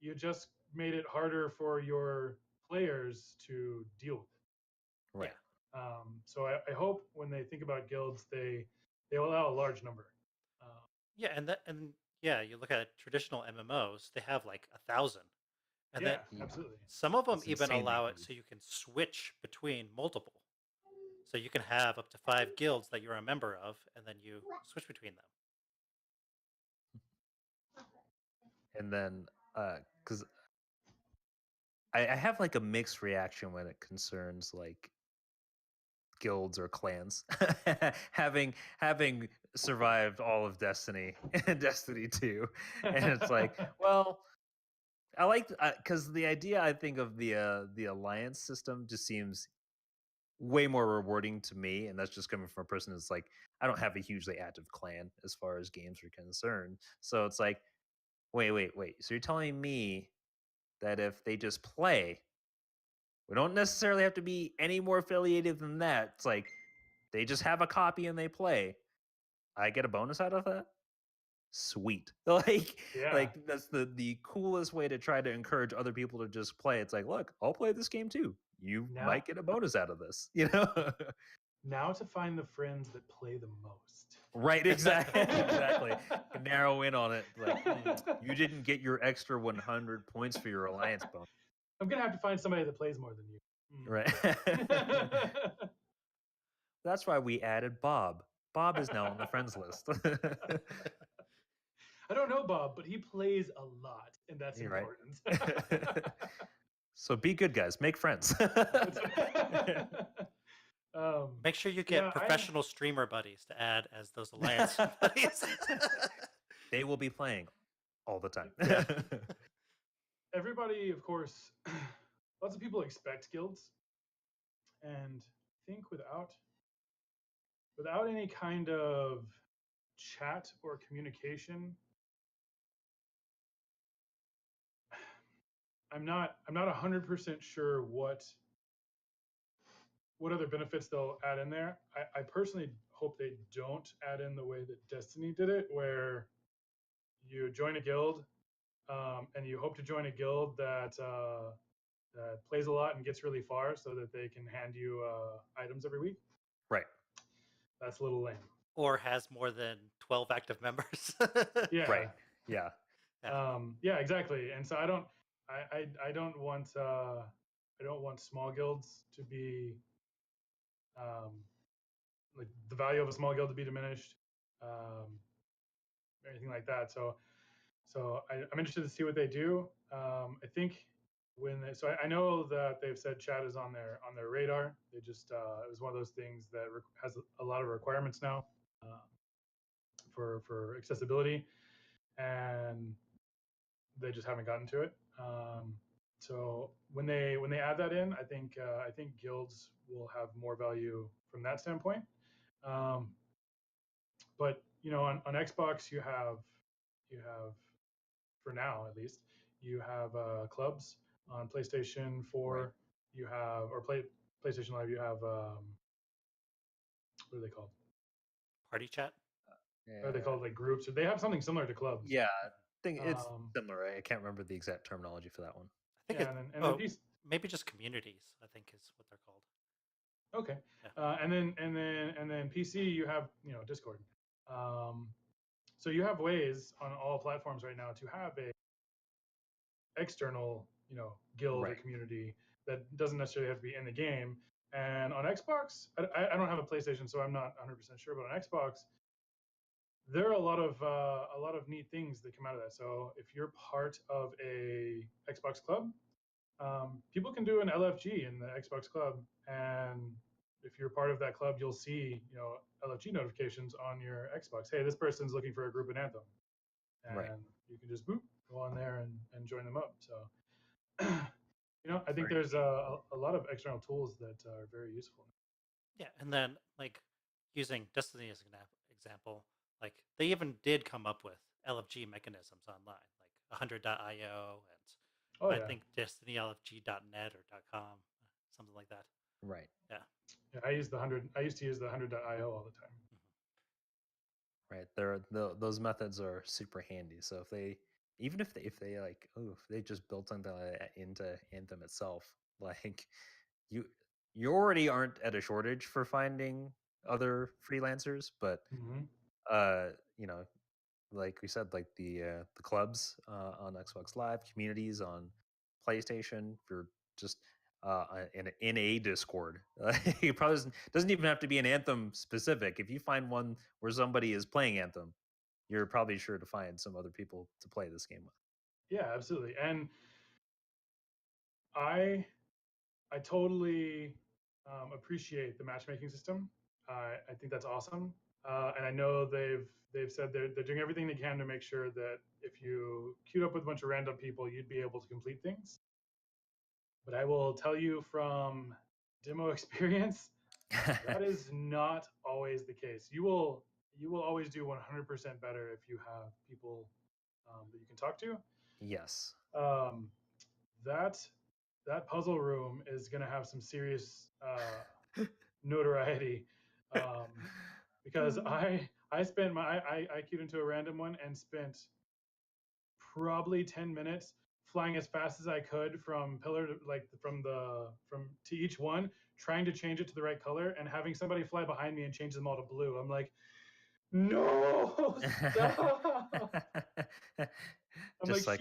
You just made it harder for your players to deal with it. Right. So I hope when they think about guilds, they allow a large number. Yeah, and yeah, you look at traditional MMOs, they have like 1,000, and Yeah, then Yeah. absolutely. some of them It's even insanely allow it huge. so you can switch between multiple. So you can have up to 5 guilds that you're a member of, and then you switch between them. And then, because I have like a mixed reaction when it concerns like guilds or clans, having survived all of Destiny and Destiny 2, and it's like, well, I like because the idea I think of the alliance system just seems way more rewarding to me, and that's just coming from a person that's like, I don't have a hugely active clan as far as games are concerned, so it's like, wait, so you're telling me that if they just play, we don't necessarily have to be any more affiliated than that. It's like they just have a copy and they play. I get a bonus out of that. Sweet. Yeah. Like that's the coolest way to try to encourage other people to just play. It's like, look, I'll play this game too. You Now- might get a bonus out of this, you know? Now to find the friends that play the most. Right, exactly. Can narrow in on it. Like, you didn't get your extra 100 points for your alliance bonus. I'm gonna have to find somebody that plays more than you. Right. That's why we added Bob. Bob is now on the friends list. I don't know Bob, but he plays a lot, and that's You're right. important. So be good, guys. Make friends. Make sure you get professional streamer buddies to add as those alliance buddies. They will be playing all the time. Yeah. Everybody, of course, lots of people expect guilds, and I think without any kind of chat or communication, I'm not 100% sure what other benefits they'll add in there. I personally hope they don't add in the way that Destiny did it, where you join a guild, and you hope to join a guild that plays a lot and gets really far, so that they can hand you items every week. Right. That's a little lame. Or has more than 12 active members. Yeah. Right. Yeah. Yeah, exactly. And so I don't want small guilds to be like the value of a small guild to be diminished, anything like that. So I'm interested to see what they do. I think I know that they've said chat is on their radar. They just it was one of those things that has a lot of requirements now for accessibility, and they just haven't gotten to it. So when they add that in, I think guilds will have more value from that standpoint. But on Xbox you have for now at least you have clubs. On PlayStation 4 Right. you have PlayStation Live you have what are they called? Party chat? Are they called like groups? Or they have something similar to clubs. Yeah, I think it's similar. I can't remember the exact terminology for that one. I think maybe just communities, I think is what they're called. Okay. Yeah. And then PC you have Discord. So you have ways on all platforms right now to have a external guild or community that doesn't necessarily have to be in the game. And on Xbox, I don't have a PlayStation, so I'm not 100% sure. But on Xbox, there are a lot of neat things that come out of that. So if you're part of a Xbox club, people can do an LFG in the Xbox club, and if you're part of that club, you'll see LFG notifications on your Xbox. Hey, this person's looking for a group in Anthem, and you can just go on there and join them up. So I think there's a lot of external tools that are very useful. Yeah, and then like using Destiny as an example, like they even did come up with LFG mechanisms online, like 100.io and I think DestinyLFG.net or .com, something like that. Right. Yeah. Yeah, I used to use the 100.io all the time. Right. Those methods are super handy. So if they like, if they just built something like that into Anthem itself, Like you already aren't at a shortage for finding other freelancers, but Mhm. you know, like we said, like the clubs on Xbox Live, communities on PlayStation, for just in a Discord. It probably doesn't even have to be an Anthem specific. If you find one where somebody is playing Anthem, you're probably sure to find some other people to play this game with. Yeah, absolutely. And I totally appreciate the matchmaking system. I think that's awesome, and I know they've said they're doing everything they can to make sure that if you queued up with a bunch of random people, you'd be able to complete things. But I will tell you from demo experience, that is not always the case. You will always do 100% better if you have people that you can talk to. Yes. That that puzzle room is going to have some serious notoriety, because I spent I queued into a random one and spent probably 10 minutes flying as fast as I could from pillar to, like from to each one, trying to change it to the right color, and having somebody fly behind me and change them all to blue. I'm like, no, stop. I'm Just like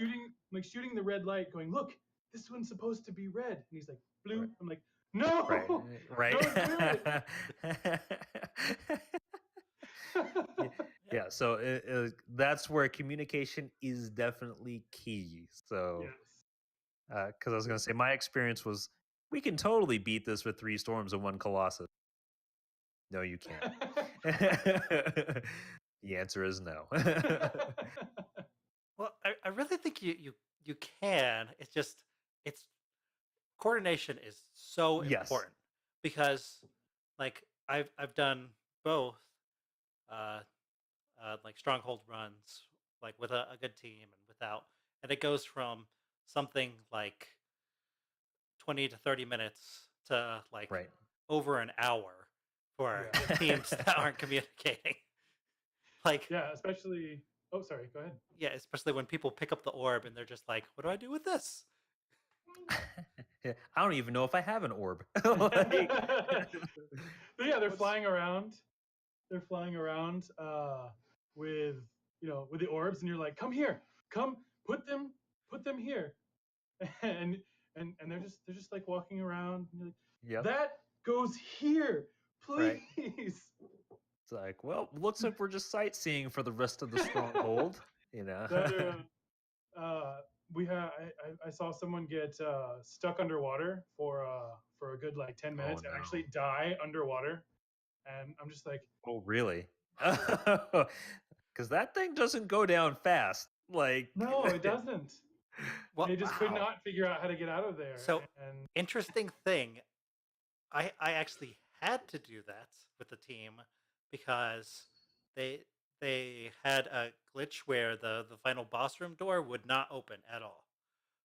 shooting the red light, going, look, this one's supposed to be red, and he's like, blue. right, I'm like, right, no, right. don't do it. Yeah, yeah. So that's where communication is definitely key. So, Yes. because I was going to say, my experience was we can totally beat this with 3 storms and 1 colossus. No, you can't. The answer is no. Well, I really think you can. It's just it's coordination is so Yes. important because like I've done both uh like stronghold runs like with a good team and without, and it goes from something like 20 to 30 minutes to like Right. over an hour for Yeah. teams that aren't communicating. Like, Yeah, especially. Oh, sorry. Go ahead. yeah, especially when people pick up the orb and they're just like, what do I do with this? Yeah, I don't even know if I have an orb. Like, But yeah, they're what's flying around. They're flying around with with the orbs, and you're like, come here, come, put them here, and they're just like walking around, and you're like, Yep. that goes here, Right. please. It's like, well, looks like we're just sightseeing for the rest of the stronghold. You know. That uh, we had I saw someone get stuck underwater for a good like 10 Oh minutes and no. actually die underwater, and I'm just like, Oh really? Because that thing doesn't go down fast. Like, no, it doesn't. Well, They just could wow. not figure out how to get out of there, so and interesting thing, I actually had to do that with the team because they they had a glitch where the final boss room door would not open at all.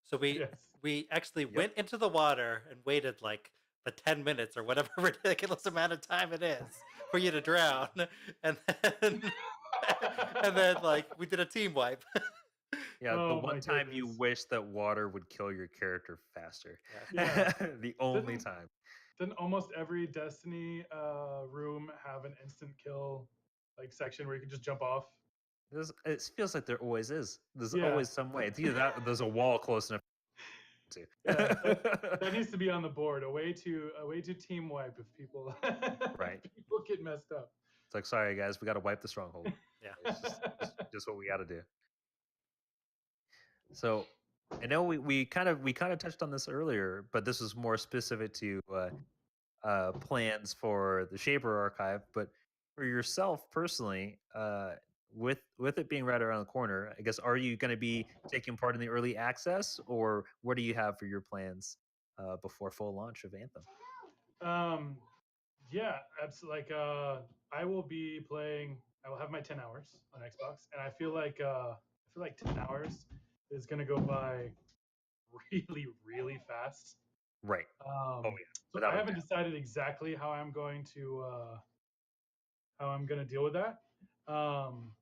So yes. we actually Yep. went into the water and waited like the 10 minutes or whatever ridiculous amount of time it is for you to drown, and then and then like we did a team wipe. Yeah, the Oh my one time you goodness. wish that water would kill your character faster. Yeah. Yeah. The only Didn't time. didn't almost every Destiny room have an instant kill like section where you can just jump off? It feels like there always is. There's Yeah. always some way. It's either that or there's a wall close enough to. Yeah. That needs to be on the board. A way to team wipe if people Right. if people get messed up. It's like, sorry guys, we got to wipe the stronghold. Yeah. It's just what we got to do. So, I know we kind of touched on this earlier, but this is more specific to plans for the Shaper archive. But for yourself personally, with it being right around the corner, I guess, are you going to be taking part in the early access, or what do you have for your plans before full launch of Anthem? Yeah, absolutely. Like I will be playing. I will have my 10 hours on Xbox, and I feel like 10 hours is gonna go by really, really fast. Right. Oh yeah, So I without a haven't doubt. decided exactly how I'm going to deal with that. Um,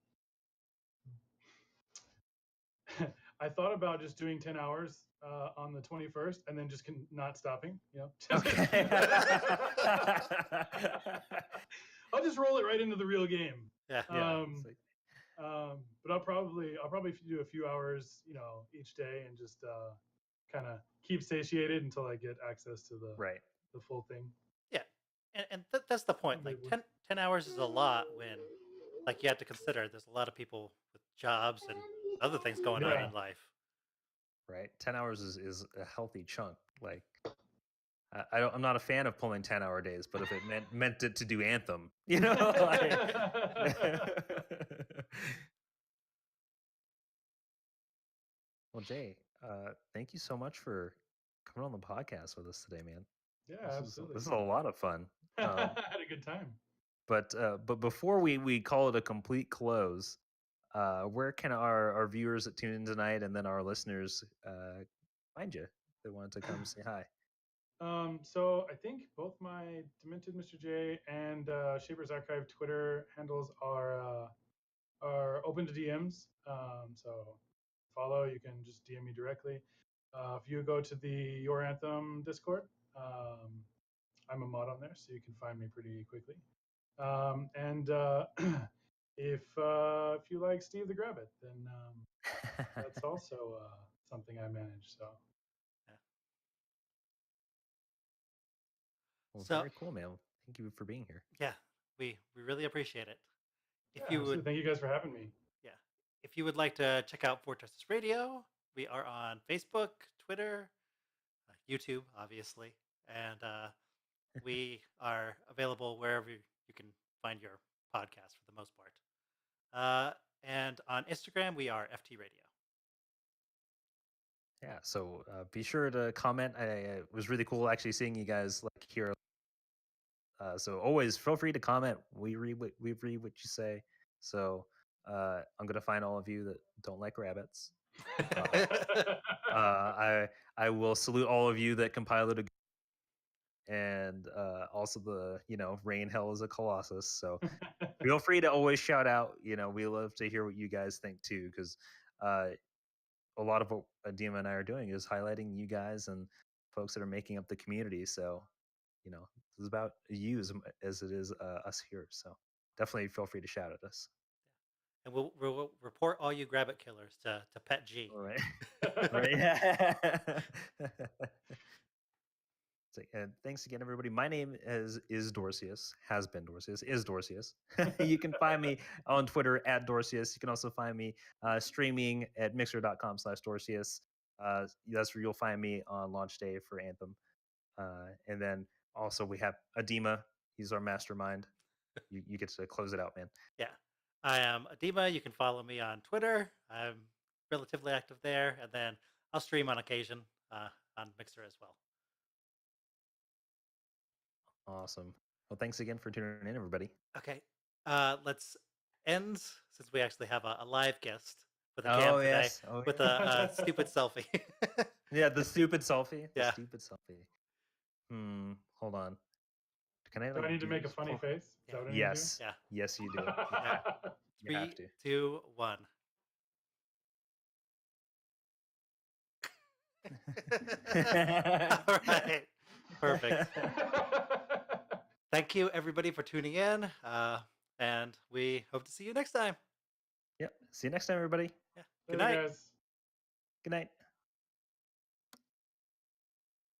I thought about just doing 10 hours on the 21st and then just not stopping. Okay. I'll just roll it right into the real game. Yeah. Yeah. But I'll probably do a few hours, each day and just kind of keep satiated until I get access to Right. the full thing. Yeah. And that's the point. Like 10 hours is a lot when, like, you have to consider there's a lot of people with jobs and other things going on in life. Right. 10 hours is a healthy chunk. Like, I'm not a fan of pulling 10-hour days, but if it meant it to do Anthem, like, Well, Jay, thank you so much for coming on the podcast with us today, man. Yeah, absolutely. This is a lot of fun. I had a good time. But before we call it a complete close, where can our viewers that tune in tonight and then our listeners find you if they wanted to come say hi? So I think both my DementedMistahJ and ShapersArchive Twitter handles are open to DMs. So follow. You can just DM me directly. If you go to the Your Anthem Discord, I'm a mod on there, so you can find me pretty quickly. And if you like Steve the Grabbit, then that's also something I manage. So. Well, very cool, man. Thank you for being here. Yeah, we really appreciate it. Thank you guys for having me. Yeah. If you would like to check out Tarsis Radio, we are on Facebook, Twitter, YouTube, obviously, and we are available wherever you can find your podcast for the most part. And on Instagram, we are FT Radio. Yeah, so be sure to comment. It was really cool actually seeing you guys like here. So always feel free to comment. We read what you say. So I'm gonna find all of you that don't like rabbits. I will salute all of you that compile it, and also the rain hell is a colossus. So feel free to always shout out. We love to hear what you guys think too, because a lot of what Dima and I are doing is highlighting you guys and folks that are making up the community. So this is about you as it is us here. So definitely feel free to shout at us. And we'll report all you Grabbit killers to Pet G. All right. Right. And thanks again, everybody. My name is Dorcius, has been Dorcius, is Dorcius. You can find me on Twitter at Dorcius. You can also find me streaming at mixer.com/Dorcius. That's where you'll find me on launch day for Anthem. And then also we have Adema. He's our mastermind. You get to close it out, man. Yeah. I am Adema. You can follow me on Twitter. I'm relatively active there. And then I'll stream on occasion on Mixer as well. Awesome. Well, thanks again for tuning in, everybody. Okay. Let's end, since we actually have a live guest with a cam today, yes. with a stupid selfie. Yeah, the stupid selfie. Yeah. The stupid selfie. Hold on. Can I? Do I need to make a funny face? Is that what I need to do? Yeah. Yes, you do. Yeah. You have to. 3, 2, 1. All right. Perfect. Thank you, everybody, for tuning in. And we hope to see you next time. Yep. See you next time, everybody. Yeah. Good night. Guys. Good night.